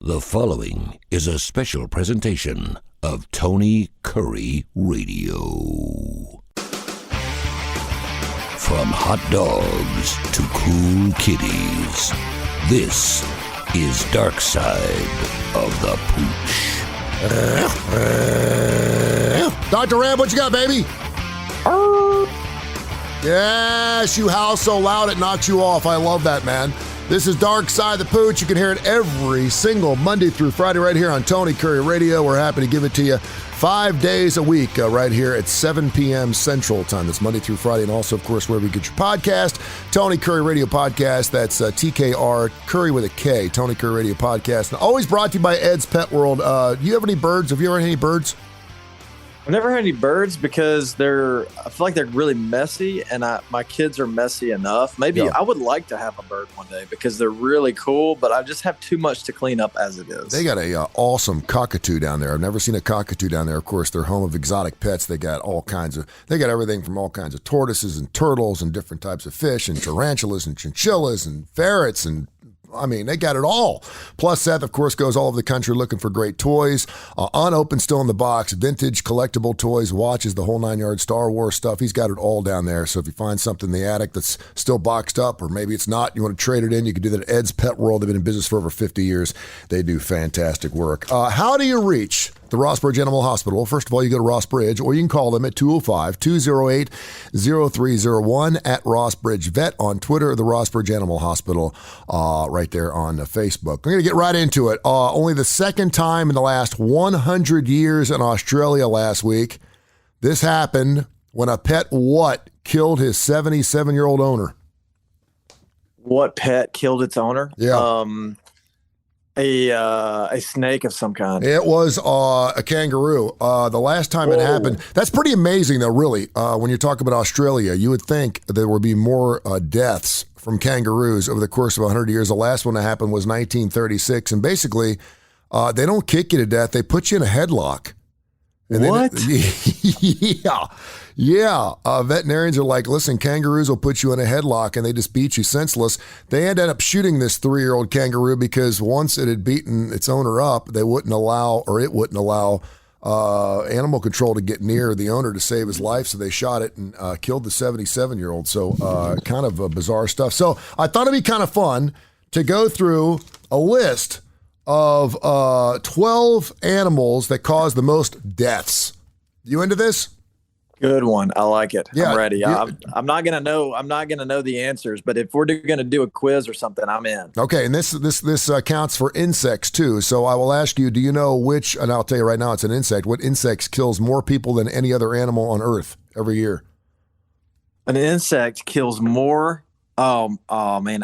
The following is a special presentation of Tony Kurre Radio. From hot dogs to cool kitties, this is Darkside of the Pooch. Dr. Ram, what you got, baby? Yes, you howl so loud it knocks you off. I love that, man. This is Darkside the Pooch. You can hear it every single Monday through Friday right here on Tony Kurre Radio. We're happy to give it to you 5 days a week right here at 7 p.m. Central Time. That's Monday through Friday. And also, of course, wherever you get your podcast, Tony Kurre Radio Podcast. That's TKR, Curry with a K, Tony Kurre Radio Podcast. And always brought to you by Ed's Pet World. Do you have any birds? Have you ever had any birds? I've never had any birds because I feel like they're really messy, and my kids are messy enough. Maybe I would like to have a bird one day because they're really cool, but I just have too much to clean up as it is. They got a awesome cockatoo down there. I've never seen a cockatoo down there. Of course, they're home of exotic pets. They got everything from all kinds of tortoises and turtles and different types of fish and tarantulas and chinchillas and ferrets and they got it all. Plus, Seth, of course, goes all over the country looking for great toys. Unopened, still in the box, vintage, collectible toys, watches, the whole 9 yards, Star Wars stuff. He's got it all down there. So if you find something in the attic that's still boxed up, or maybe it's not, you want to trade it in, you can do that at Ed's Pet World. They've been in business for over 50 years. They do fantastic work. How do you reach the Rossbridge Animal Hospital? Well, first of all, you go to Rossbridge, or you can call them at 205-208-0301 at Rossbridge Vet on Twitter, the Rossbridge Animal Hospital right there on Facebook. I'm going to get right into it. Only the second time in the last 100 years in Australia last week, this happened when a pet killed his 77-year-old owner. What pet killed its owner? Yeah. A snake of some kind. It was a kangaroo. The last time it happened, that's pretty amazing though, really. When you're talking about Australia, you would think there would be more deaths from kangaroos over the course of 100 years. The last one that happened was 1936. And basically, they don't kick you to death. They put you in a headlock. And what? Yeah. Veterinarians are like, listen, kangaroos will put you in a headlock and they just beat you senseless. They ended up shooting this 3-year-old kangaroo because once it had beaten its owner up, it wouldn't allow animal control to get near the owner to save his life. So they shot it and killed the 77-year-old. So kind of bizarre stuff. So I thought it'd be kind of fun to go through a list of 12 animals that cause the most deaths. You into this? Good one. I like it. Yeah, I'm ready. I'm not gonna know the answers, but if we're gonna do a quiz or something, I'm in. Okay, and this counts for insects too. So I will ask you, do you know which? And I'll tell you right now, it's an insect. What insect kills more people than any other animal on Earth every year? An insect kills more. Oh man.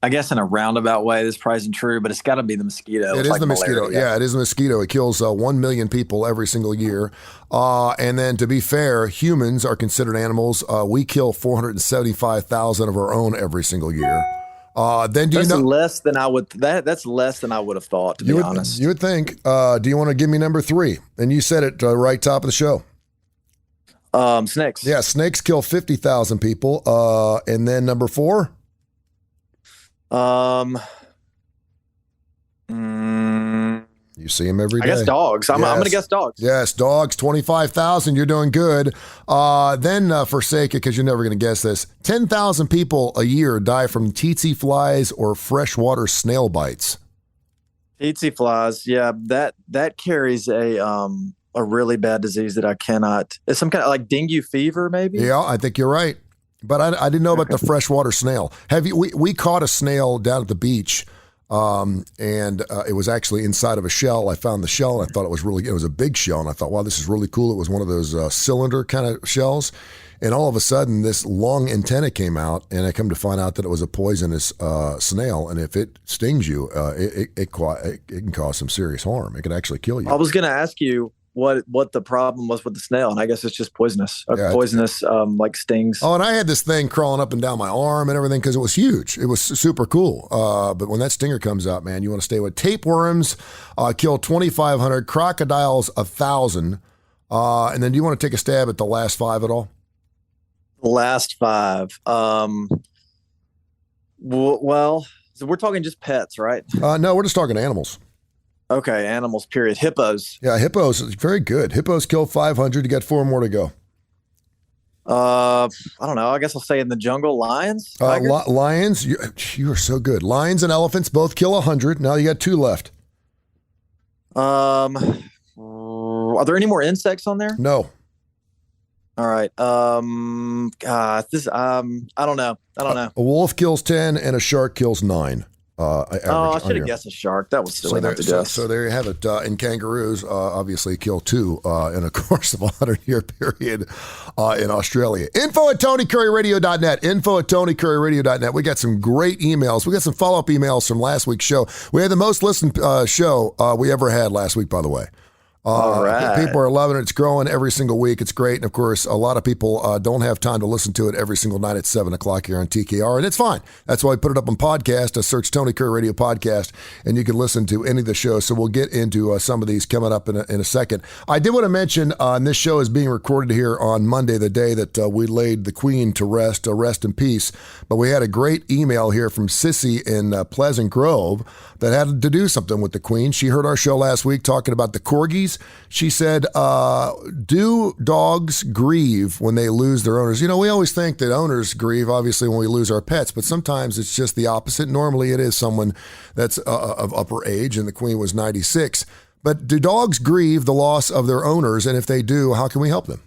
I guess in a roundabout way, this probably isn't true, but it's got to be the mosquito. It is the mosquito. Yeah, it is the mosquito. It kills 1 million people every single year. And then to be fair, humans are considered animals. We kill 475,000 of our own every single year. Then do you know? Less than I would. That's less than I would have thought, to be honest. You would think. Do you want to give me number 3? And you said it right top of the show. Snakes. Yeah, snakes kill 50,000 people. And then number 4. You see them every day. I guess dogs. I'm going to guess dogs. Yes, dogs, 25,000. You're doing good. Then forsake it because you're never going to guess this. 10,000 people a year die from tsetse flies or freshwater snail bites. Tsetse flies. Yeah, that carries a really bad disease that I cannot. It's some kind of like dengue fever, maybe. Yeah, I think you're right. But I didn't know about the freshwater snail. We caught a snail down at the beach, and it was actually inside of a shell. I found the shell, and I thought it was a big shell, and I thought, wow, this is really cool. It was one of those cylinder kind of shells, and all of a sudden, this long antenna came out, and I come to find out that it was a poisonous snail, and if it stings you, it can cause some serious harm. It could actually kill you. I was going to ask you what the problem was with the snail, and I guess it's just poisonous, like stings. Oh, and I had this thing crawling up and down my arm and everything because it was huge. It was super cool. But when that stinger comes out, man, you want to stay with tapeworms. Kill 2,500, crocodiles 1,000, and then do you want to take a stab at the last 5 at all? The last 5. Well, So we're talking just pets, right? No, we're just talking animals. Okay, animals, period. Hippos. Yeah, hippos, very good. Hippos kill 500. You got 4 more to go. I don't know. I guess I'll say in the jungle, lions, tigers? Lions, you are so good. Lions and elephants both kill 100. Now you got 2 left. Are there any more insects on there? No. All right. I don't know. A wolf kills 10 and a shark kills 9. I should have guessed a shark. That was silly not to guess. So there you have it. And kangaroos obviously kill 2 in a course of a 100-year period in Australia. Info at TonyCurryRadio.net. Info at TonyCurryRadio.net. We got some great emails. We got some follow-up emails from last week's show. We had the most listened show we ever had last week, by the way. All right. People are loving it. It's growing every single week. It's great. And of course, a lot of people don't have time to listen to it every single night at 7 o'clock here on TKR. And it's fine. That's why we put it up on podcast. Search Tony Kurre Radio Podcast, and you can listen to any of the shows. So we'll get into some of these coming up in a second. I did want to mention this show is being recorded here on Monday, the day that we laid the Queen to rest in peace. But we had a great email here from Sissy in Pleasant Grove that had to do something with the Queen. She heard our show last week talking about the corgis. She said, do dogs grieve when they lose their owners? You know, we always think that owners grieve, obviously, when we lose our pets, but sometimes it's just the opposite. Normally it is someone that's of upper age, and the Queen was 96. But do dogs grieve the loss of their owners? And if they do, how can we help them?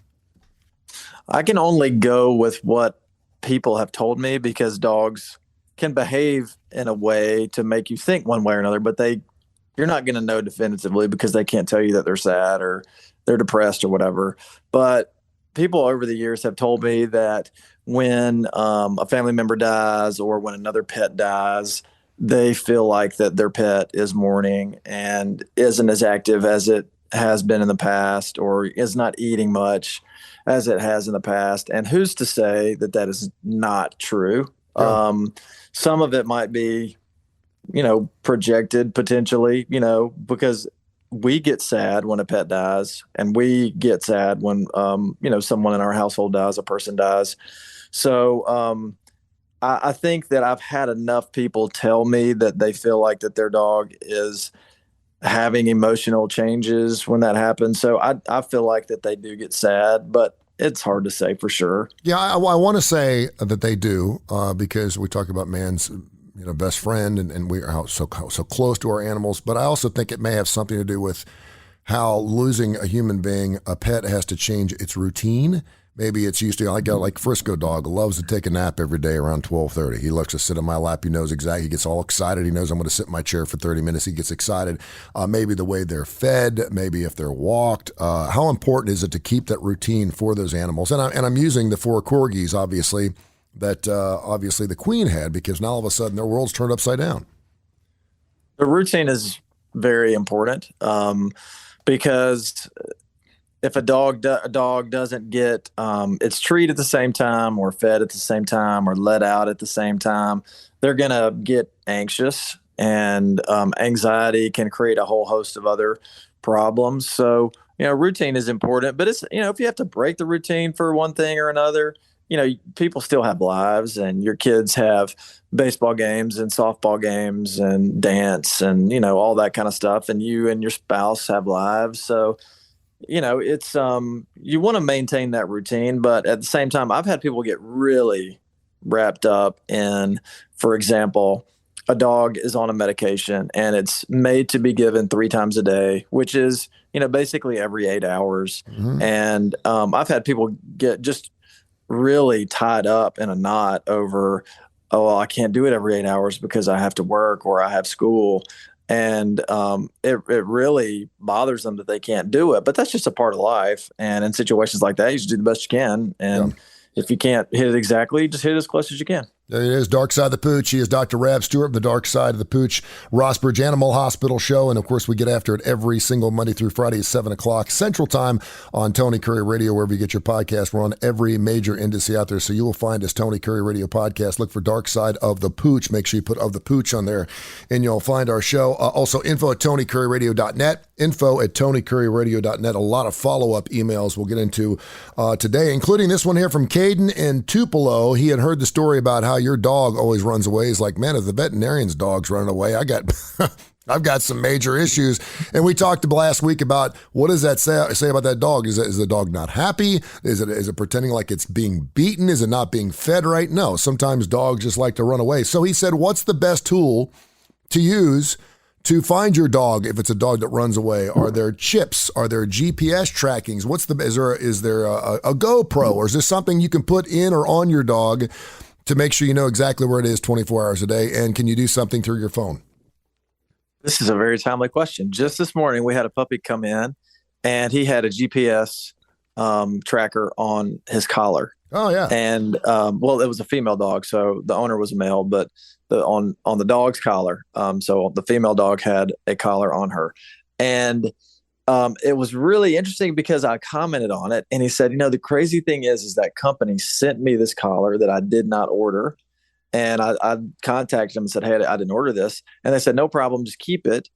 I can only go with what people have told me, because dogs can behave in a way to make you think one way or another, but you're not going to know definitively because they can't tell you that they're sad or they're depressed or whatever. But people over the years have told me that when a family member dies or when another pet dies, they feel like that their pet is mourning and isn't as active as it has been in the past, or is not eating much as it has in the past. And who's to say that that is not true? Yeah. Some of it might be, projected potentially, because we get sad when a pet dies, and we get sad when, someone in our household dies, a person dies. So I think that I've had enough people tell me that they feel like that their dog is having emotional changes when that happens. So I feel like that they do get sad, but it's hard to say for sure. Yeah, I want to say that they do because we talk about man's best friend, and we are so close to our animals. But I also think it may have something to do with how losing a human being, a pet has to change its routine. Maybe it's used to, I got like Frisco dog, loves to take a nap every day around 12:30. He loves to sit on my lap. He knows exactly, he gets all excited. He knows I'm going to sit in my chair for 30 minutes. He gets excited. Maybe the way they're fed, maybe if they're walked. How important is it to keep that routine for those animals? And I'm using the 4 corgis, obviously, that obviously the Queen had, because now all of a sudden their world's turned upside down. The routine is very important because if a dog doesn't get its treat at the same time, or fed at the same time, or let out at the same time, they're going to get anxious, and anxiety can create a whole host of other problems. So, routine is important, but it's, if you have to break the routine for one thing or another, people still have lives, and your kids have baseball games and softball games and dance and, all that kind of stuff. And you and your spouse have lives. So, it's, you want to maintain that routine, but at the same time, I've had people get really wrapped up in, for example, a dog is on a medication and it's made to be given 3 times a day, which is, basically every 8 hours. Mm-hmm. And, I've had people get just really tied up in a knot over, I can't do it every 8 hours because I have to work or I have school. And it really bothers them that they can't do it. But that's just a part of life. And in situations like that, you just do the best you can. And if you can't hit it exactly, just hit it as close as you can. There it is, Darkside the Pooch. He is Dr. Rab Stewart, the Dark Side of the Pooch, Rossbridge Animal Hospital show. And, of course, we get after it every single Monday through Friday at 7 o'clock Central Time on Tony Kurre Radio, wherever you get your podcast. We're on every major industry out there, so you will find us, Tony Kurre Radio Podcast. Look for Dark Side of the Pooch. Make sure you put of the Pooch on there, and you'll find our show. Also, info at TonyCurryRadio.net, info at TonyCurryRadio.net. A lot of follow-up emails we'll get into today, including this one here from Caden in Tupelo. He had heard the story about how your dog always runs away is like, man, if the veterinarian's dog's running away, I've got some major issues. And we talked last week about what does that say about that dog? Is the dog not happy? Is it pretending like it's being beaten? Is it not being fed right? No, sometimes dogs just like to run away. So he said, what's the best tool to use to find your dog if it's a dog that runs away? Are there chips? Are there GPS trackings? Is there a GoPro, or is this something you can put in or on your dog to make sure you know exactly where it is 24 hours a day? And can you do something through your phone? This is a very timely question. Just this morning, we had a puppy come in, and he had a GPS tracker on his collar. Oh, yeah. And, it was a female dog, so the owner was a male, but on the dog's collar. So the female dog had a collar on her. And it was really interesting because I commented on it, and he said, the crazy thing is that company sent me this collar that I did not order. And I contacted him and said, hey, I didn't order this. And they said, no problem, just keep it.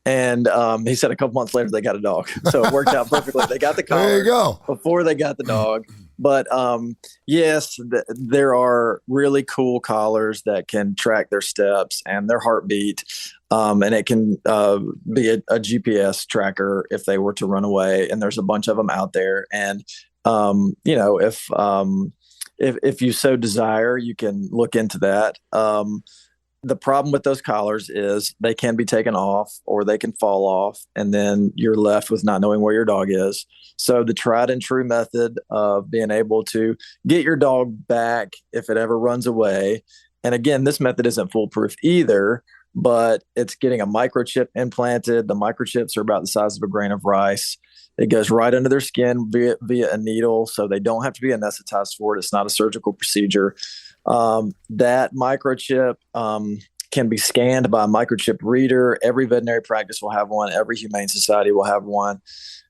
And he said a couple months later, they got a dog. So it worked out perfectly. They got the collar there you go. Before they got the dog. But yes, there are really cool collars that can track their steps and their heartbeat. And it can be a GPS tracker if they were to run away. And there's a bunch of them out there. And, if you so desire, you can look into that. The problem with those collars is they can be taken off or they can fall off, and then you're left with not knowing where your dog is. So the tried and true method of being able to get your dog back if it ever runs away. And again, this method isn't foolproof either, but it's getting a microchip implanted. The microchips are about the size of a grain of rice. It goes right under their skin via a needle, so they don't have to be anesthetized for it. It's not a surgical procedure. That microchip can be scanned by a microchip reader. Every veterinary practice will have one. Every humane society will have one.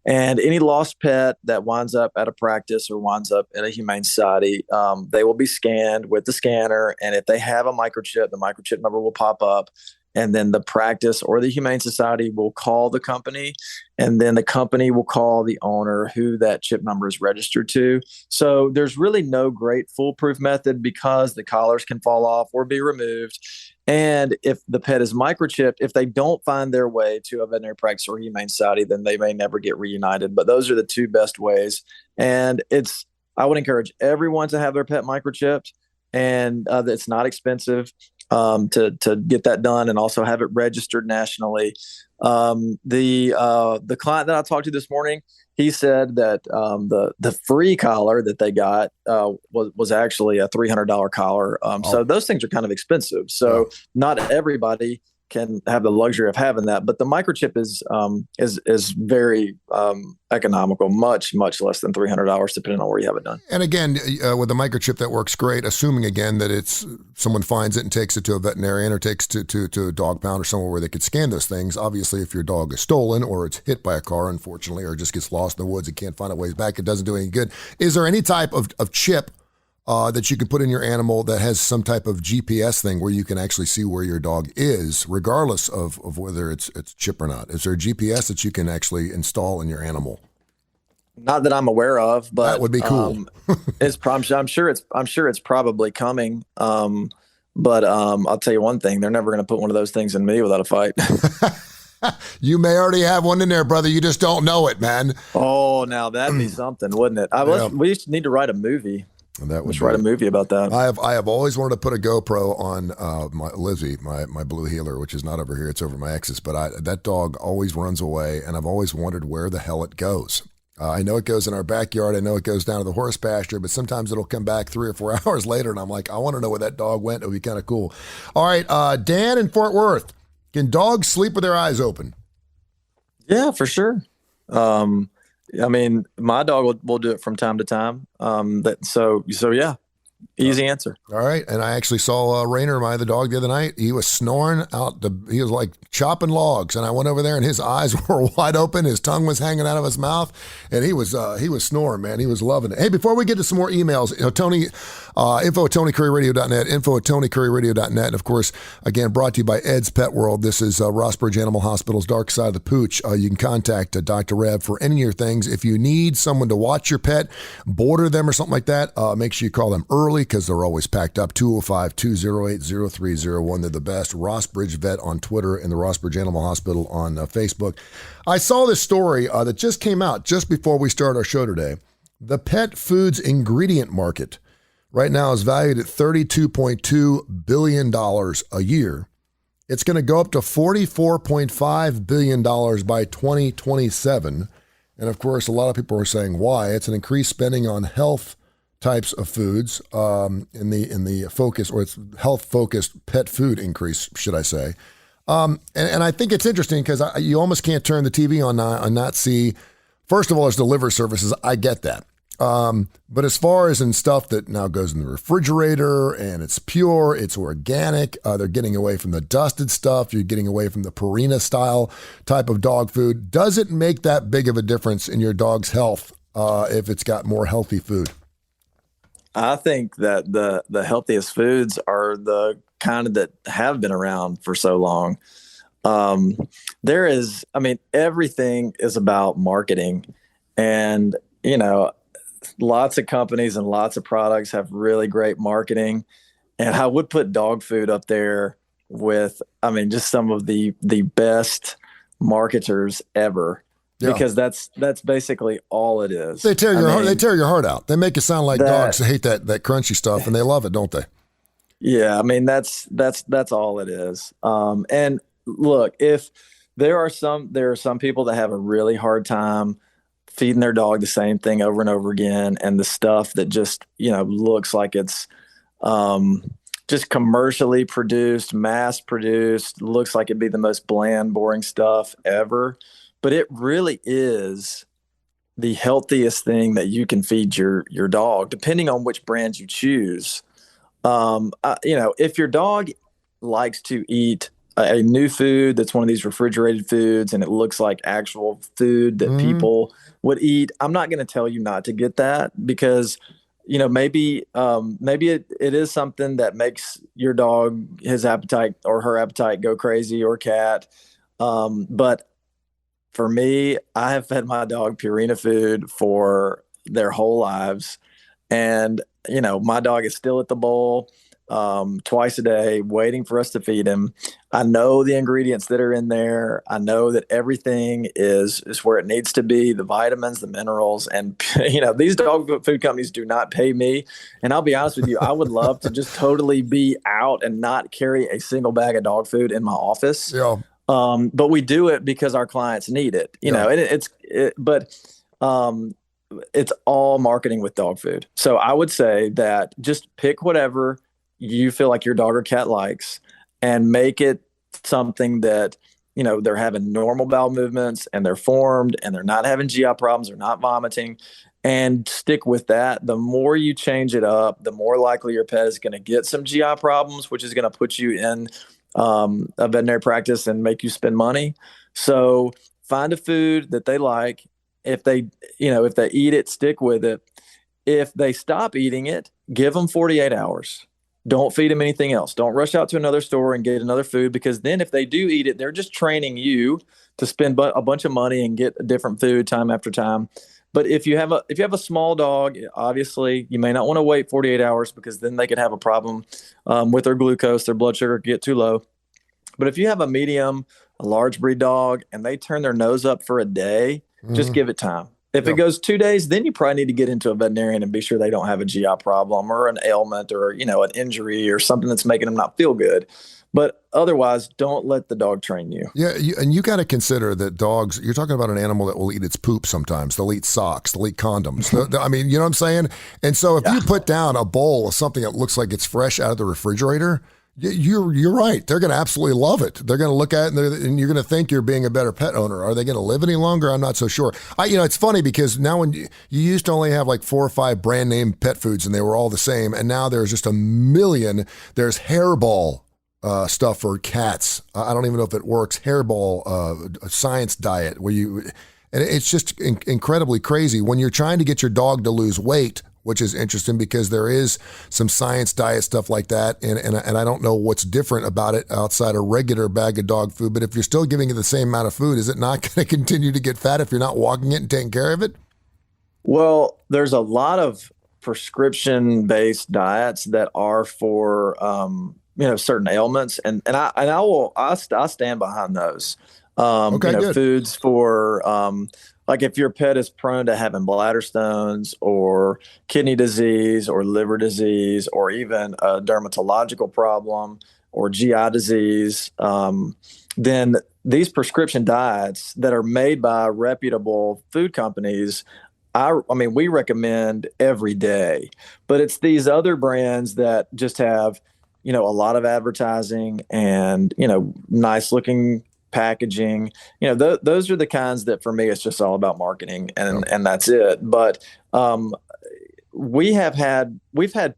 And any lost pet that winds up at a practice or winds up at a humane society, they will be scanned with the scanner. And if they have a microchip, the microchip number will pop up. And then the practice or the humane society will call the company, and then the company will call the owner who that chip number is registered to. So there's really no great foolproof method because the collars can fall off or be removed. And if the pet is microchipped, if they don't find their way to a veterinary practice or humane society, then they may never get reunited. But those are the two best ways. And I would encourage everyone to have their pet microchipped, and it's not expensive. To get that done and also have it registered nationally. The client that I talked to this morning, he said that the free collar that they got was actually a $300 collar. So those things are kind of expensive. So not everybody can have the luxury of having that, but the microchip is very economical, much less than $300 depending on where you have it done. And again, with the microchip that works great, assuming again that it's someone finds it and takes it to a veterinarian or takes to a dog pound or somewhere where they could scan those things. Obviously, if your dog is stolen or it's hit by a car, unfortunately, or just gets lost in the woods and can't find a way back, it doesn't do any good. Is there any type of chip that you can put in your animal that has some type of GPS thing where you can actually see where your dog is, regardless of whether it's chip or not? Is there a GPS that you can actually install in your animal? Not that I'm aware of, but that would be cool. I'm sure it's probably coming. But I'll tell you one thing: they're never going to put one of those things in me without a fight. You may already have one in there, brother. You just don't know it, man. Oh, now that'd be something, wouldn't it? We used to need to write a movie. Let's write a movie about that. I have always wanted to put a GoPro on my Lizzie, my blue heeler, which is not over here. It's over my ex's. But that dog always runs away, and I've always wondered where the hell it goes. I know it goes in our backyard. I know it goes down to the horse pasture, but sometimes it'll come back 3 or 4 hours later, and I'm like, I want to know where that dog went. It would be kind of cool. All right, Dan in Fort Worth. Can dogs sleep with their eyes open? Yeah, for sure. I mean, my dog will do it from time to time. So yeah, easy answer. All right. And I actually saw Rainer, the dog, the other night. He was snoring he was like chopping logs. And I went over there and his eyes were wide open. His tongue was hanging out of his mouth. And he was snoring, man. He was loving it. Hey, before we get to some more emails, Tony, Info at TonyCurryRadio.net, info at TonyCurryRadio.net. And of course, again, brought to you by Ed's Pet World. This is Rossbridge Animal Hospital's Darkside of the Pooch. You can contact Dr. Rev for any of your things. If you need someone to watch your pet, boarder them or something like that, make sure you call them early because they're always packed up. 205-208-0301. They're the best. Rossbridge Vet on Twitter and the Rossbridge Animal Hospital on Facebook. I saw this story that just came out just before we start our show today. The pet foods ingredient market right now is valued at $32.2 billion a year. It's going to go up to $44.5 billion by 2027. And of course, a lot of people are saying why. It's an increased spending on health types of foods in the focus, or it's health-focused pet food increase, should I say. And I think it's interesting because you almost can't turn the TV on and not see, first of all, there's delivery services. I get that. But as far as in stuff that now goes in the refrigerator and it's pure, it's organic, they're getting away from the dusted stuff. You're getting away from the Purina style type of dog food. Does it make that big of a difference in your dog's health if it's got more healthy food? I think that the healthiest foods are the kind of that have been around for so long. Everything is about marketing, and, lots of companies and lots of products have really great marketing. And I would put dog food up there with, just some of the best marketers ever. Yeah. Because that's basically all it is. They tear your heart. They tear your heart out. They make it sound like dogs hate that crunchy stuff, and they love it, don't they? Yeah, that's all it is. And look, if there are some people that have a really hard time feeding their dog the same thing over and over again, and the stuff that just looks like it's just commercially produced, mass produced, looks like it'd be the most bland, boring stuff ever. But it really is the healthiest thing that you can feed your dog, depending on which brand you choose. If your dog likes to eat a new food that's one of these refrigerated foods and it looks like actual food that people would eat, I'm not going to tell you not to get that, because maybe it is something that makes your dog, his appetite or her appetite, go crazy, or cat. But for me, I have fed my dog Purina food for their whole lives. And, my dog is still at the bowl twice a day, waiting for us to feed him. I know the ingredients that are in there. I know that everything is where it needs to be, the vitamins, the minerals. And, these dog food companies do not pay me. And I'll be honest with you, I would love to just totally be out and not carry a single bag of dog food in my office. Yeah. But we do it because our clients need it, and it's all marketing with dog food. So I would say that just pick whatever you feel like your dog or cat likes and make it something that, they're having normal bowel movements and they're formed and they're not having GI problems, they're not vomiting, and stick with that. The more you change it up, the more likely your pet is going to get some GI problems, which is going to put you in a veterinary practice and make you spend money. So find a food that they like. If they eat it, stick with it. If they stop eating it, give them 48 hours. Don't feed them anything else. Don't rush out to another store and get another food, because then if they do eat it, they're just training you to spend a bunch of money and get different food time after time. But if you have a small dog, obviously you may not want to wait 48 hours, because then they could have a problem with their glucose, their blood sugar get too low. But if you have a medium, a large breed dog, and they turn their nose up for a day, just give it time. If it goes 2 days, then you probably need to get into a veterinarian and be sure they don't have a GI problem or an ailment or, an injury or something that's making them not feel good. But otherwise, don't let the dog train you. Yeah, and you got to consider that dogs, you're talking about an animal that will eat its poop sometimes. They'll eat socks. They'll eat condoms. You know what I'm saying? And so if you put down a bowl of something that looks like it's fresh out of the refrigerator, you're right. They're going to absolutely love it. They're going to look at it and you're going to think you're being a better pet owner. Are they going to live any longer? I'm not so sure. It's funny because now when you used to only have like 4 or 5 brand name pet foods and they were all the same. And now there's just a million. There's hairball stuff for cats. I don't even know if it works. Hairball science diet and it's just incredibly crazy. When you're trying to get your dog to lose weight, which is interesting because there is some science diet stuff like that. And I don't know what's different about it outside a regular bag of dog food. But if you're still giving it the same amount of food, is it not going to continue to get fat if you're not walking it and taking care of it? Well, there's a lot of prescription-based diets that are for certain ailments, and I stand behind those. Good. Foods for like if your pet is prone to having bladder stones or kidney disease or liver disease or even a dermatological problem or GI disease, then these prescription diets that are made by reputable food companies, I mean, we recommend every day. But it's these other brands that just have, a lot of advertising and, nice looking packaging. Those are the kinds that for me, it's just all about marketing and that's it. But we've had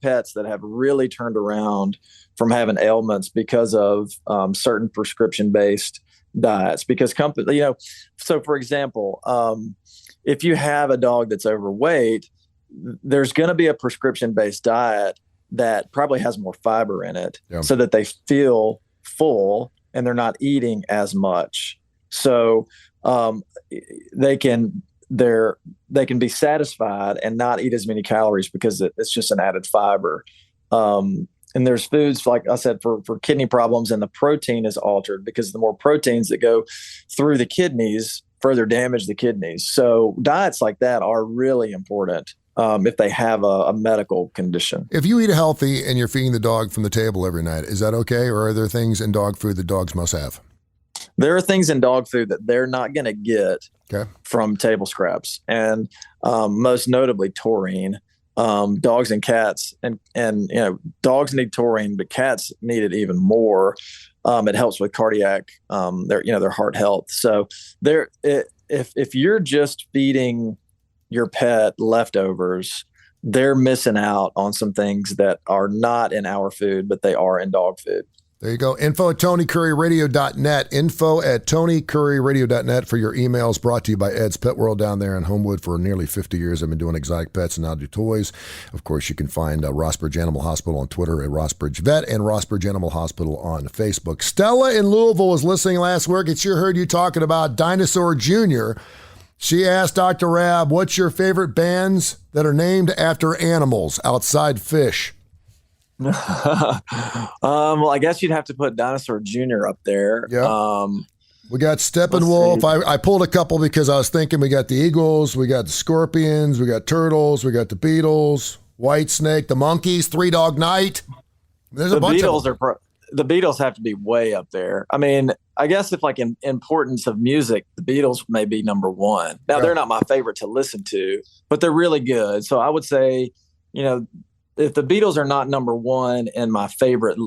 pets that have really turned around from having ailments because of certain prescription based diets, because so for example, if you have a dog that's overweight, there's going to be a prescription based diet that probably has more fiber in it so that they feel full and they're not eating as much. So they can be satisfied and not eat as many calories because it's just an added fiber. And there's foods, like I said, for kidney problems, and the protein is altered because the more proteins that go through the kidneys further damage the kidneys. So diets like that are really important if they have a medical condition. If you eat healthy and you're feeding the dog from the table every night, is that okay? Or are there things in dog food that dogs must have? There are things in dog food that they're not going to get from table scraps. And most notably taurine. Dogs and cats and dogs need taurine, but cats need it even more. It helps with cardiac, their heart health. So if you're just feeding your pet leftovers, they're missing out on some things that are not in our food, but they are in dog food. There you go. Info at TonyCurryRadio.net. Info at TonyCurryRadio.net for your emails, brought to you by Ed's Pet World down there in Homewood. For nearly 50 years, I've been doing exotic pets and now do toys. Of course, you can find Rossbridge Animal Hospital on Twitter at Rossbridge Vet and Rossbridge Animal Hospital on Facebook. Stella in Louisville was listening last week and she heard you talking about Dinosaur Jr. She asked Dr. Rab, what's your favorite bands that are named after animals outside fish? Well, I guess you'd have to put Dinosaur Jr. up there. Yeah. We got Steppenwolf. I pulled a couple because I was thinking we got the Eagles, we got the Scorpions, we got Turtles, we got the Beatles, Whitesnake, the Monkees, Three Dog Night. There's a bunch of them. The Beatles have to be way up there. I mean, I guess if like in importance of music, the Beatles may be number one. Now, they're not my favorite to listen to, but they're really good. So I would say, if the Beatles are not number one in my favorite,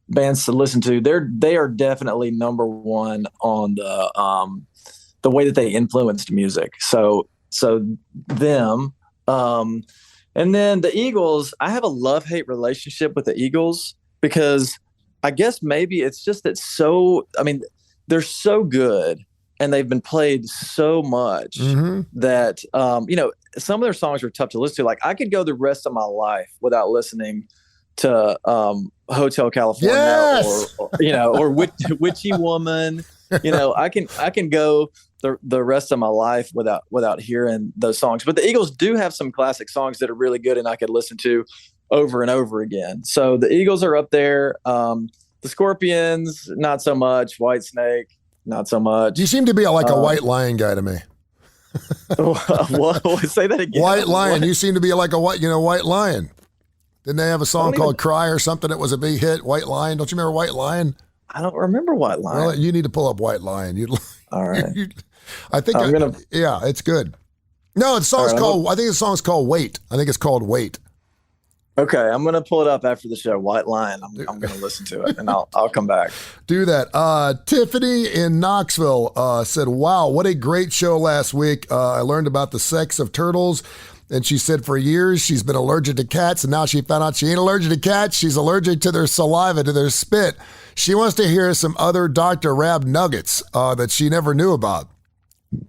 bands to listen to, they are definitely number one on the way that they influenced music. So them, and then the Eagles, I have a love-hate relationship with the Eagles because I guess maybe it's just that they're so good and they've been played so much that, some of their songs are tough to listen to. Like I could go the rest of my life without listening to Hotel California or Witchy Woman. I can go the rest of my life without hearing those songs. But the Eagles do have some classic songs that are really good and I could listen to over and over again. So the Eagles are up there. The Scorpions, not so much. Whitesnake, not so much. You seem to be a White Lion guy to me. What? Say that again. White Lion. What? You seem to be like a White Lion. Didn't they have a song called Cry or something that was a big hit? White Lion. Don't you remember White Lion? I don't remember White Lion. Well, you need to pull up White Lion. All right. I think it's good. No, I think the song's called Wait. I think it's called Wait. Okay, I'm going to pull it up after the show. White Lion. I'm going to listen to it, and I'll come back. Do that. Tiffany in Knoxville said, wow, what a great show last week. I learned about the sex of turtles, and she said for years she's been allergic to cats, and now she found out she ain't allergic to cats. She's allergic to their saliva, to their spit. She wants to hear some other Dr. Rab nuggets that she never knew about.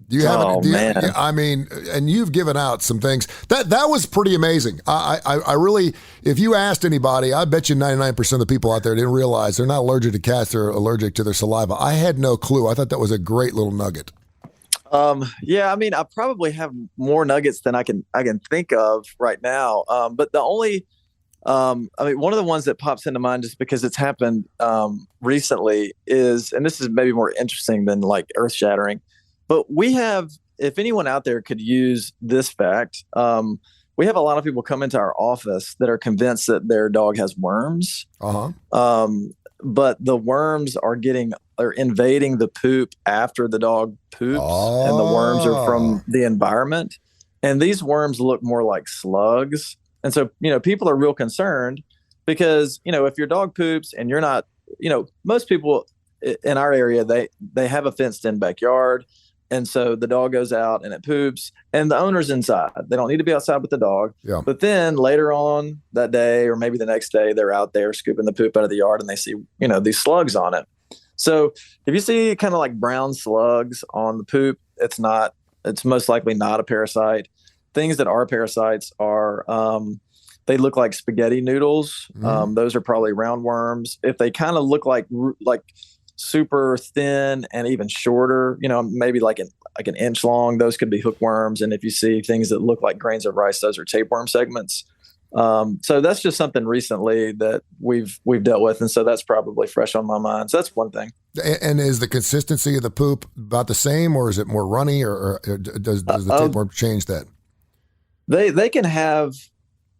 Do you have Oh, man. I mean, and you've given out some things that was pretty amazing. I really, if you asked anybody, I bet you 99% of the people out there didn't realize they're not allergic to cats. They're allergic to their saliva. I had no clue. I thought that was a great little nugget. Yeah, I mean, I probably have more nuggets than I can think of right now. But the only, I mean, one of the ones that pops into mind just because it's happened recently is, and this is maybe more interesting than like earth shattering, but we have, if anyone out there could use this fact, we have a lot of people come into our office that are convinced that their dog has worms. But the worms are invading the poop after the dog poops, and the worms are from the environment. And these worms look more like slugs. And so, people are real concerned because, if your dog poops and you're not, most people in our area, they have a fenced in backyard. And so the dog goes out and it poops and the owner's inside. They don't need to be outside with the dog. Yeah. But then later on that day, or maybe the next day, they're out there scooping the poop out of the yard and they see, these slugs on it. So if you see kind of like brown slugs on the poop, it's most likely not a parasite. Things that are parasites are, they look like spaghetti noodles. Those are probably roundworms. If they kind of look like super thin and even shorter, maybe like an inch long, those could be hookworms. And if you see things that look like grains of rice, those are tapeworm segments. So that's just something recently that we've dealt with. And so that's probably fresh on my mind. So that's one thing. And is the consistency of the poop about the same, or is it more runny, or does the tapeworm change that? They can have,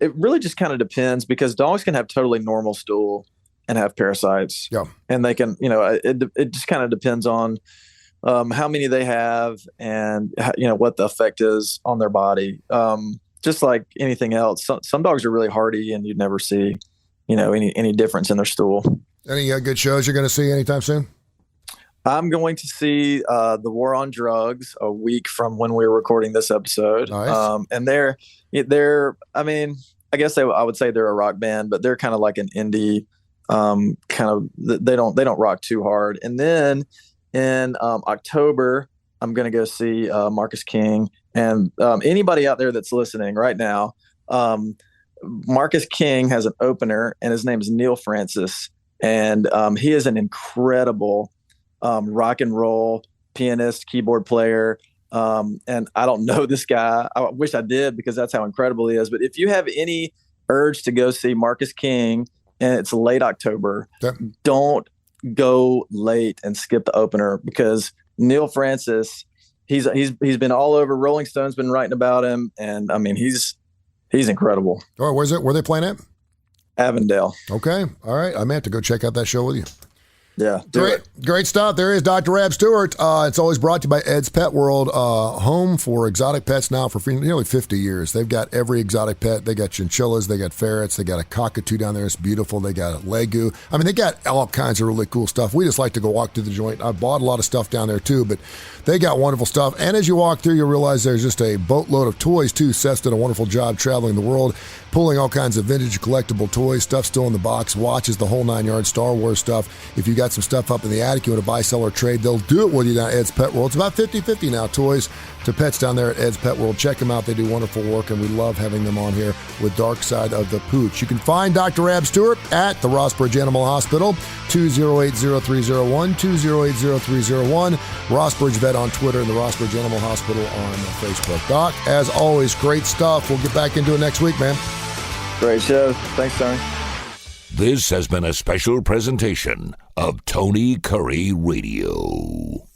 it really just kind of depends because dogs can have totally normal stool and have parasites. Yeah. And they can, it just kind of depends on how many they have and, what the effect is on their body. Just like anything else, some dogs are really hardy and you'd never see, any difference in their stool. Any good shows you're going to see anytime soon? I'm going to see The War on Drugs a week from when we were recording this episode. Nice. And they're, I mean, I guess I would say they're a rock band, but they're kind of like an indie, they don't rock too hard. And then in October, I'm going to go see Marcus King. And anybody out there that's listening right now, Marcus King has an opener, and his name is Neil Francis. And he is an incredible rock and roll pianist, keyboard player. And I don't know this guy. I wish I did because that's how incredible he is. But if you have any urge to go see Marcus King, and it's late October, don't go late and skip the opener because Neil Francis, he's been all over. Rolling Stone's been writing about him, and I mean he's incredible. Oh, where's it? Where they playing at? Avondale. Okay, all right. I may have to go check out that show with you. Yeah, great stuff. There is Dr. Rab Stewart. It's always brought to you by Ed's Pet World, home for exotic pets now for nearly 50 years. They've got every exotic pet. They got chinchillas, they got ferrets, they got a cockatoo down there. It's beautiful. They got a legu. I mean, they got all kinds of really cool stuff. We just like to go walk through the joint. I bought a lot of stuff down there too, but they got wonderful stuff. And as you walk through, you'll realize there's just a boatload of toys too. Seth's done a wonderful job traveling the world, pulling all kinds of vintage collectible toys, stuff still in the box, watches, the whole 9 yards, Star Wars stuff. If you got some stuff up in the attic, you want to buy, sell, or trade, they'll do it with you down at Ed's Pet World. It's about 50-50 now, toys to pets down there at Ed's Pet World. Check them out. They do wonderful work, and we love having them on here with Darkside of the Pooch. You can find Dr. Rab Stewart at the Rossbridge Animal Hospital, 208-0301, 208-0301. Rossbridge Vet on Twitter and the Rossbridge Animal Hospital on Facebook. Doc, as always, great stuff. We'll get back into it next week, man. Great show. Thanks, Tony. This has been a special presentation of Tony Kurre Radio.